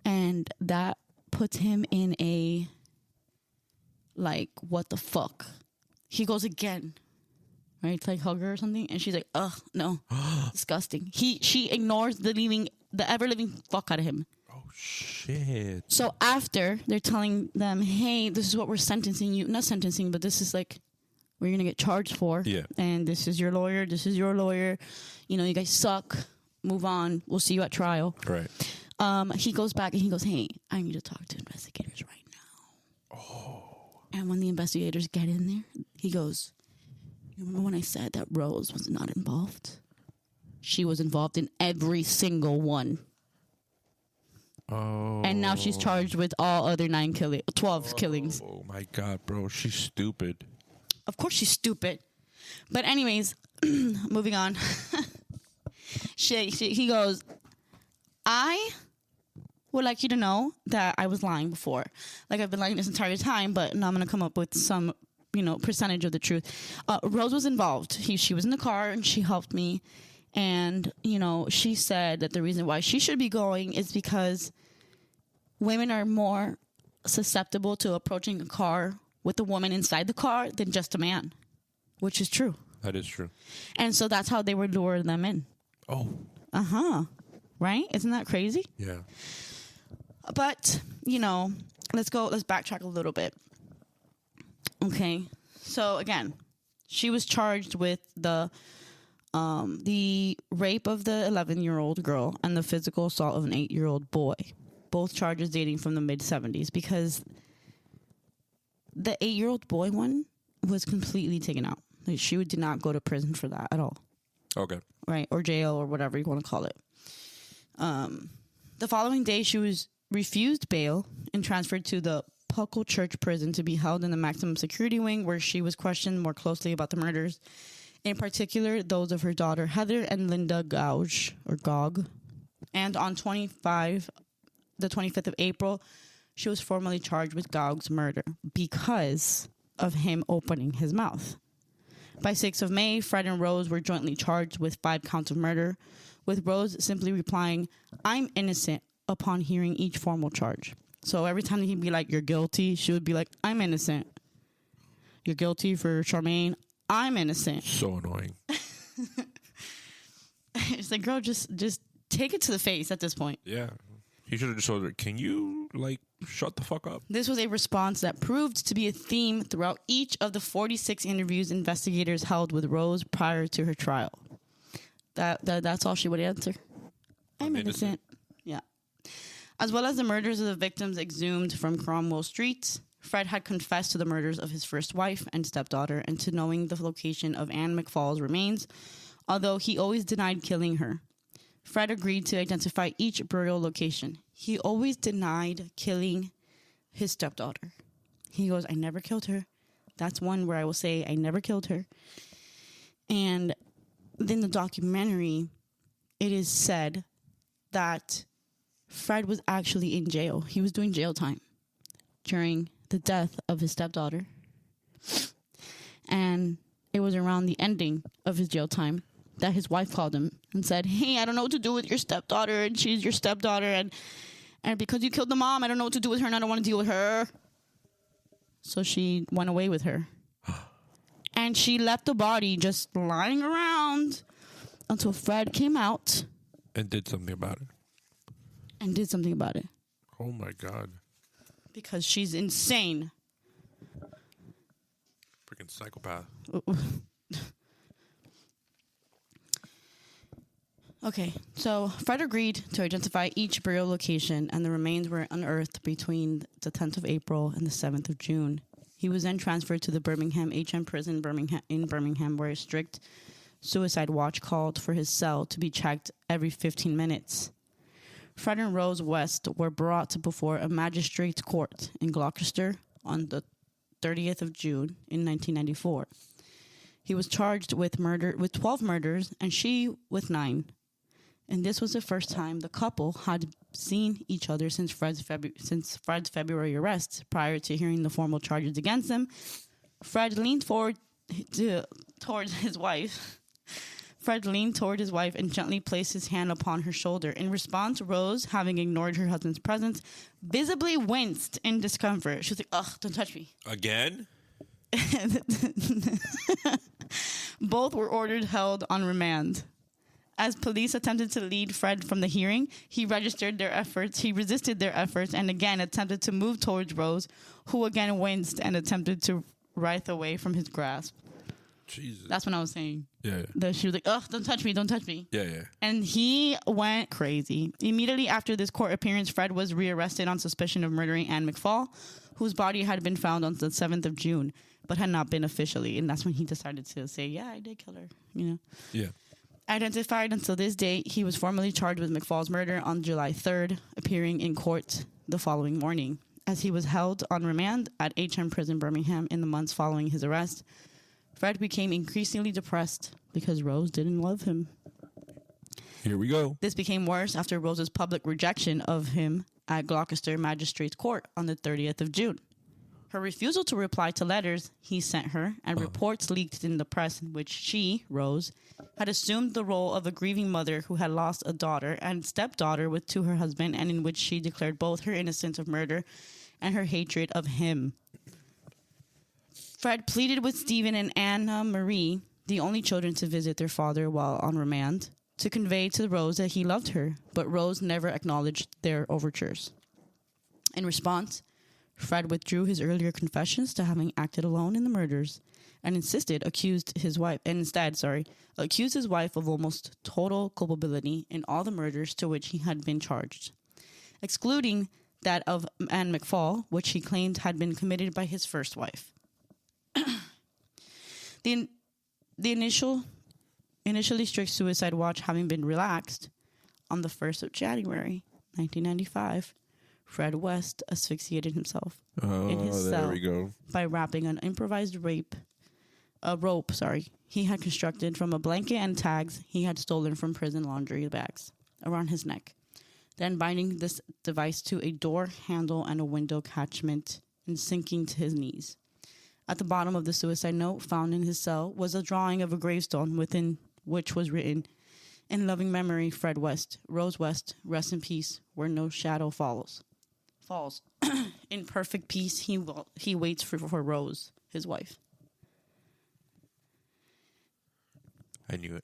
And that puts him in a, like, what the fuck? He goes again, right? To like hug her or something. And she's like, no. Disgusting. She ignores the ever living fuck out of him. Oh, shit. So after they're telling them, "Hey, this is what we're sentencing you." Not sentencing, but this is like, what you're going to get charged for. Yeah. And this is your lawyer. This is your lawyer. You know, you guys suck. Move on. We'll see you at trial. Right. He goes back and he goes, hey, I need to talk to investigators right now. Oh. And when the investigators get in there, he goes, you remember when I said that Rose was not involved? She was involved in every single one. Oh. And now she's charged with all other 12 killings. Oh my God, bro. She's stupid. Of course she's stupid. But anyways, moving on. He goes, I would like you to know that I was lying before. Like, I've been lying this entire time, but now I'm going to come up with some, percentage of the truth. Rose was involved. She was in the car, and she helped me. And, she said that the reason why she should be going is because women are more susceptible to approaching a car with a woman inside the car than just a man, which is true. That is true. And so that's how they would lure them in. Oh. Uh-huh. Right? Isn't that crazy? Yeah. But, let's backtrack a little bit. Okay. So again, she was charged with the rape of the 11-year-old girl and the physical assault of an 8-year-old boy. Both charges dating from the mid-70s, because the 8-year-old boy one was completely taken out. Like, she did not go to prison for that at all. Okay. Right? Or jail, or whatever you want to call it. The following day, she was refused bail and transferred to the Puckle Church prison to be held in the maximum security wing, where she was questioned more closely about the murders, in particular those of her daughter Heather and Linda Gog. And on the 25th of April, she was formally charged with Gog's murder because of him opening his mouth. By 6th of May, Fred and Rose were jointly charged with 5 counts of murder, with Rose simply replying, "I'm innocent," upon hearing each formal charge. So every time he'd be like, "You're guilty," she would be like, "I'm innocent." "You're guilty for Charmaine." "I'm innocent." So annoying. It's like, girl, just take it to the face at this point. Yeah. He should have just told her, can you, shut the fuck up? This was a response that proved to be a theme throughout each of the 46 interviews investigators held with Rose prior to her trial. That's all she would answer. I'm innocent. Yeah. As well as the murders of the victims exhumed from Cromwell Street, Fred had confessed to the murders of his first wife and stepdaughter and to knowing the location of Anne McFall's remains, although he always denied killing her. Fred agreed to identify each burial location. He always denied killing his stepdaughter. He goes, "I never killed her." That's one where I will say, "I never killed her." And in the documentary, it is said that Fred was actually in jail. He was doing jail time during the death of his stepdaughter. And it was around the ending of his jail time that his wife called him and said, "Hey, I don't know what to do with your stepdaughter, and she's your stepdaughter, and because you killed the mom, I don't know what to do with her, and I don't want to deal with her." So she went away with her. And she left the body just lying around until Fred came out. And did something about it. Oh, my God. Because she's insane. Freaking psychopath. Okay, so Fred agreed to identify each burial location, and the remains were unearthed between the 10th of April and the 7th of June. He was then transferred to the Birmingham HM prison in Birmingham, where a strict suicide watch called for his cell to be checked every 15 minutes. Fred and Rose West were brought before a magistrate's court in Gloucester on the 30th of June in 1994. He was charged with 12 murders, and she with 9. And this was the first time the couple had seen each other since Fred's February arrest. Prior to hearing the formal charges against him, Fred leaned forward towards his wife. Fred leaned toward his wife and gently placed his hand upon her shoulder. In response, Rose, having ignored her husband's presence, visibly winced in discomfort. She was like, "Ugh, don't touch me." Again? Both were ordered held on remand. As police attempted to lead Fred from the hearing, he resisted their efforts, and again attempted to move towards Rose, who again winced and attempted to writhe away from his grasp. Jesus. That's when I was saying. Yeah. That she was like, "Ugh, don't touch me, don't touch me." Yeah, yeah. And he went crazy. Immediately after this court appearance, Fred was rearrested on suspicion of murdering Anne McFall, whose body had been found on the 7th of June, but had not been officially. And that's when he decided to say, "Yeah, I did kill her." You know. Yeah. Identified until this date, he was formally charged with McFall's murder on July 3rd, appearing in court the following morning. As he was held on remand at HM Prison, Birmingham, in the months following his arrest, Fred became increasingly depressed because Rose didn't love him. Here we go. This became worse after Rose's public rejection of him at Gloucester Magistrates Court on the 30th of June. Her refusal to reply to letters he sent her and reports leaked in the press in which she, Rose, had assumed the role of a grieving mother who had lost a daughter and stepdaughter to her husband, and in which she declared both her innocence of murder and her hatred of him. Fred pleaded with Stephen and Anna Marie, the only children to visit their father while on remand, to convey to Rose that he loved her, but Rose never acknowledged their overtures. In response, Fred withdrew his earlier confessions to having acted alone in the murders and accused his wife of almost total culpability in all the murders to which he had been charged, excluding that of Anne McFall, which he claimed had been committed by his first wife. The initially strict suicide watch having been relaxed, on the 1st of January, 1995, Fred West asphyxiated himself in his cell by wrapping an improvised rope he had constructed from a blanket and tags he had stolen from prison laundry bags around his neck, then binding this device to a door handle and a window catchment and sinking to his knees. At the bottom of the suicide note found in his cell was a drawing of a gravestone within which was written, "In loving memory, Fred West, Rose West, rest in peace, where no shadow falls. In perfect peace, he waits for Rose, his wife." I knew it.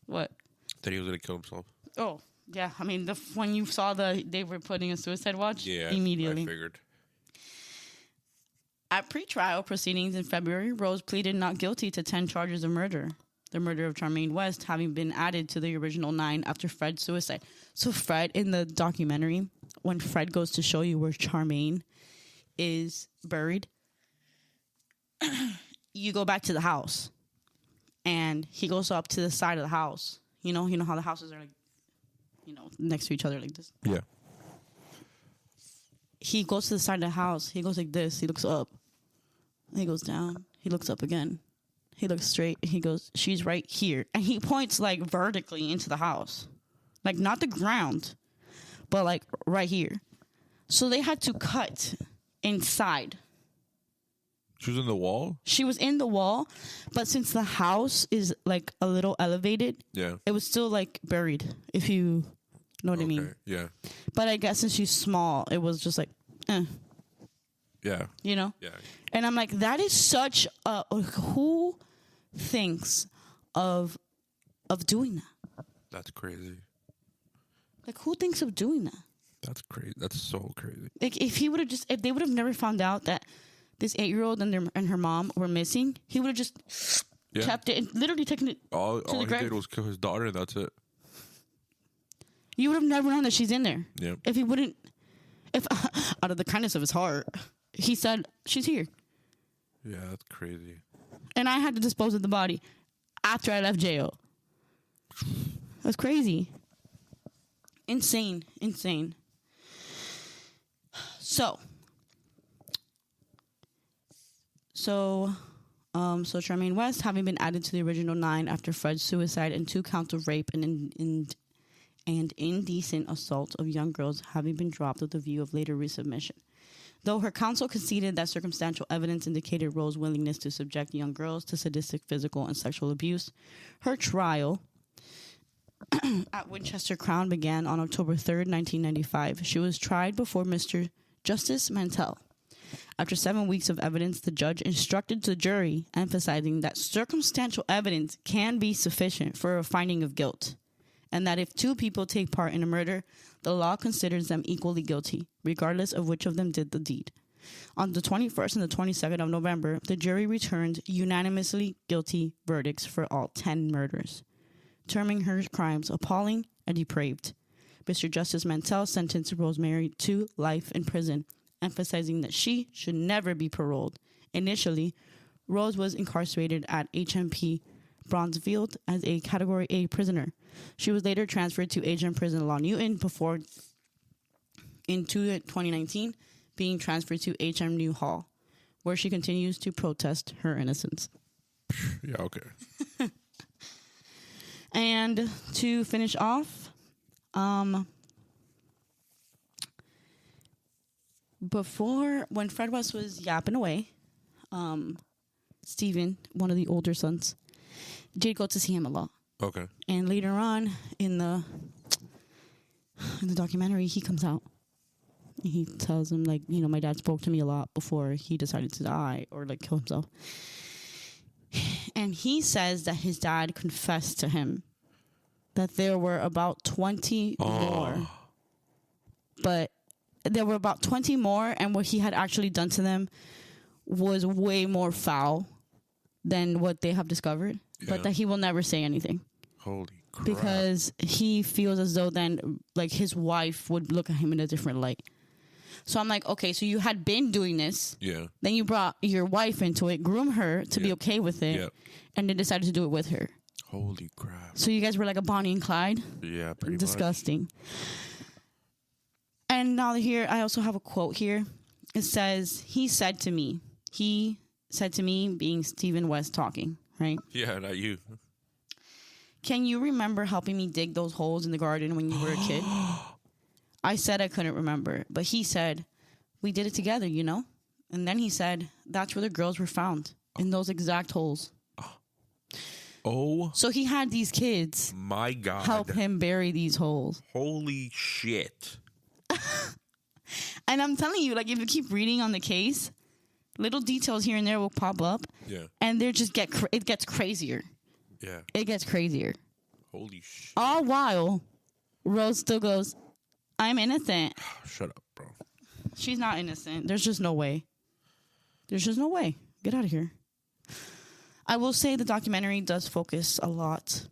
What? That he was going to kill himself. Oh, yeah. I mean, when you saw they were putting a suicide watch, immediately. I figured. At pre-trial proceedings in February, Rose pleaded not guilty to 10 charges of murder. The murder of Charmaine West having been added to the original 9 after Fred's suicide. So Fred, in the documentary, when Fred goes to show you where Charmaine is buried, you go back to the house. And he goes up to the side of the house. You know how the houses are next to each other like this. Yeah. He goes to the side of the house. He goes like this. He looks up. He goes down. He looks up again. He looks straight. He goes, "She's right here." And he points like vertically into the house. Like not the ground, but like right here. So they had to cut inside. She was in the wall? She was in the wall, but since the house is like a little elevated, it was still like buried, if you know what I mean. Yeah. But I guess since she's small, it was just like, Yeah. You know? Yeah. And I'm like, that is such a... Who thinks of doing that? That's crazy. Like, who thinks of doing that? That's crazy. That's so crazy. Like, if they would have never found out that this 8-year-old and her mom were missing, he would have just kept it and literally taken it all to the he grave. did was kill his daughter, and that's it. You would have never known that she's in there. Yeah. If out of the kindness of his heart, he said, "She's here." Yeah, that's crazy. And I had to dispose of the body after I left jail. That's crazy. Insane. So Charmaine West, having been added to the original 9 after Fred's suicide and 2 counts of rape and indecent assault of young girls having been dropped with the view of later resubmission. Though her counsel conceded that circumstantial evidence indicated Rose's willingness to subject young girls to sadistic physical and sexual abuse, her trial at Winchester Crown began on October 3rd, 1995. She was tried before Mr. Justice Mantell. After 7 weeks of evidence, the judge instructed the jury, emphasizing that circumstantial evidence can be sufficient for a finding of guilt, and that if 2 people take part in a murder, the law considers them equally guilty, regardless of which of them did the deed. On the 21st and the 22nd of November, the jury returned unanimously guilty verdicts for all 10 murders, terming her crimes appalling and depraved. Mr. Justice Mantell sentenced Rosemary to life in prison, emphasizing that she should never be paroled. Initially, Rose was incarcerated at HMP Bronzefield as a Category A prisoner. She was later transferred to HM Prison Law Newton before, in 2019, being transferred to HM New Hall, where she continues to protest her innocence. Yeah, okay. And to finish off, before, when Fred West was yapping away, Stephen, one of the older sons, did go to see him a lot. Okay. And later on in the documentary, he comes out. He tells him, like, you know, my dad spoke to me a lot before he decided to die or, like, kill himself. And he says that his dad confessed to him that there were about 20 more. But there were about 20 more, and what he had actually done to them was way more foul than what they have discovered. Yeah. But that he will never say anything. Holy crap. Because he feels as though then, like, his wife would look at him in a different light. So I'm like, okay, so you had been doing this. Yeah. Then you brought your wife into it, groom her to be okay with it, and then decided to do it with her. Holy crap. So you guys were like a Bonnie and Clyde? Yeah, pretty Disgusting. Much. And now here, I also have a quote here. It says, he said to me, being Stephen West talking, right? Yeah, not you. Can you remember helping me dig those holes in the garden when you were a kid? I said I couldn't remember, but he said, we did it together, you know? And then he said, that's where the girls were found, in those exact holes. Oh. So he had these kids. My God. Help him bury these holes. Holy shit. And I'm telling you, like, if you keep reading on the case, little details here and there will pop up. Yeah. And they just it gets crazier. Yeah. It gets crazier. Holy shit. All while, Rose still goes, I'm innocent. Shut up, bro. She's not innocent. There's just no way. There's just no way. Get out of here. I will say the documentary does focus a lot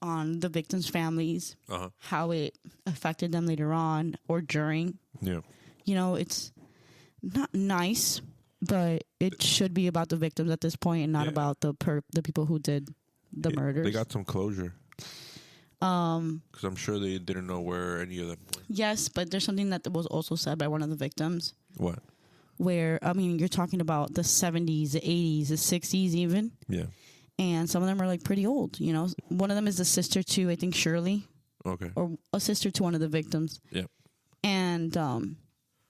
on the victims' families, how it affected them later on or during. Yeah. You know, it's not nice, but it should be about the victims at this point and not about the people who did the murders. They got some closure. Because I'm sure they didn't know where any of them were. Yes, but there's something that was also said by one of the victims. What? Where, I mean, you're talking about the 70s, the 80s, the 60s even. Yeah. And some of them are, like, pretty old, you know. One of them is the sister to, I think, Shirley. Okay. Or a sister to one of the victims. Yeah. And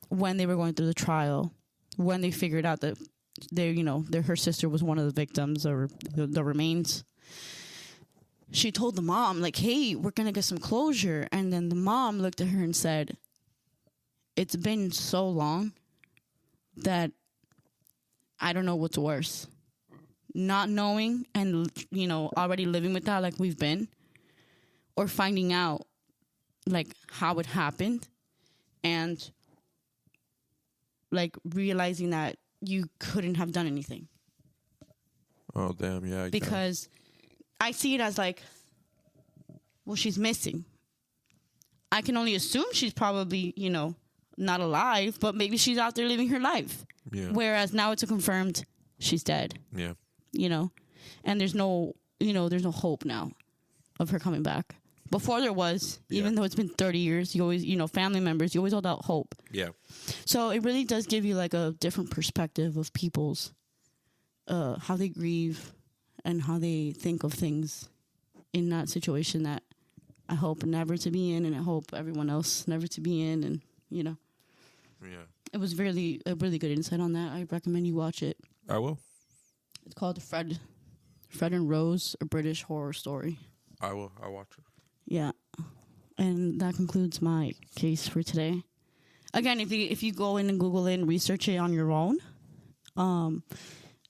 when they were going through the trial, when they figured out that her sister was one of the victims or the remains, she told the mom, like, hey, we're going to get some closure. And then the mom looked at her and said, it's been so long that I don't know what's worse. Not knowing and, you know, already living with that like we've been, or finding out, like, how it happened and, like, realizing that you couldn't have done anything. Oh, damn, yeah. Because I see it as, like, well, she's missing. I can only assume she's probably, you know, not alive, but maybe she's out there living her life. Yeah. Whereas now it's a confirmed she's dead. Yeah. You know, and there's no hope now of her coming back. Before there was, even though it's been 30 years, you always, you know, family members, you always hold out hope. Yeah. So it really does give you, like, a different perspective of people's, how they grieve and how they think of things in that situation that I hope never to be in, and I hope everyone else never to be in, and, you know. Yeah. It was really a really good insight on that. I recommend you watch it. I will. It's called Fred and Rose, a British horror story. I will. I'll watch it. Yeah. And that concludes my case for today. Again, if you go in and Google it and research it on your own,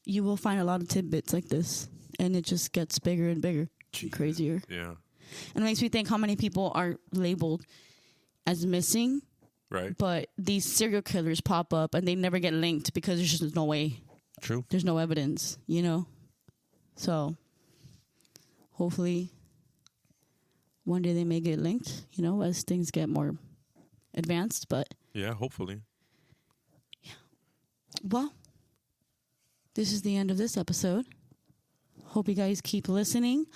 you will find a lot of tidbits like this. And it just gets bigger and bigger. And crazier. Yeah. And it makes me think how many people are labeled as missing Right. But these serial killers pop up and they never get linked because there's just no way. True. There's no evidence, you know? So hopefully one day they may get linked, you know, as things get more advanced. But yeah, hopefully. Yeah. Well, this is the end of this episode. Hope you guys keep listening.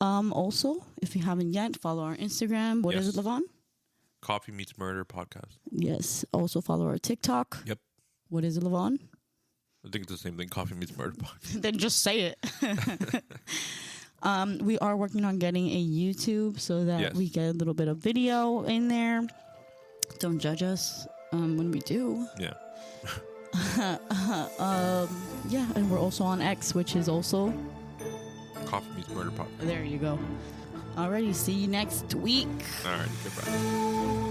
Also, if you haven't yet, follow our Instagram. What is it, Levon? Coffee Meets Murder podcast. Yes. Also follow our TikTok. Yep. What is it, Levon? I think it's the same thing. Coffee Meets Murder podcast. Then just say it. We are working on getting a YouTube so that we get a little bit of video in there. Don't judge us when we do. Yeah. Yeah, and we're also on X, which is also Coffee Meets Murder podcast. There you go. Alrighty, see you next week. Alright, goodbye.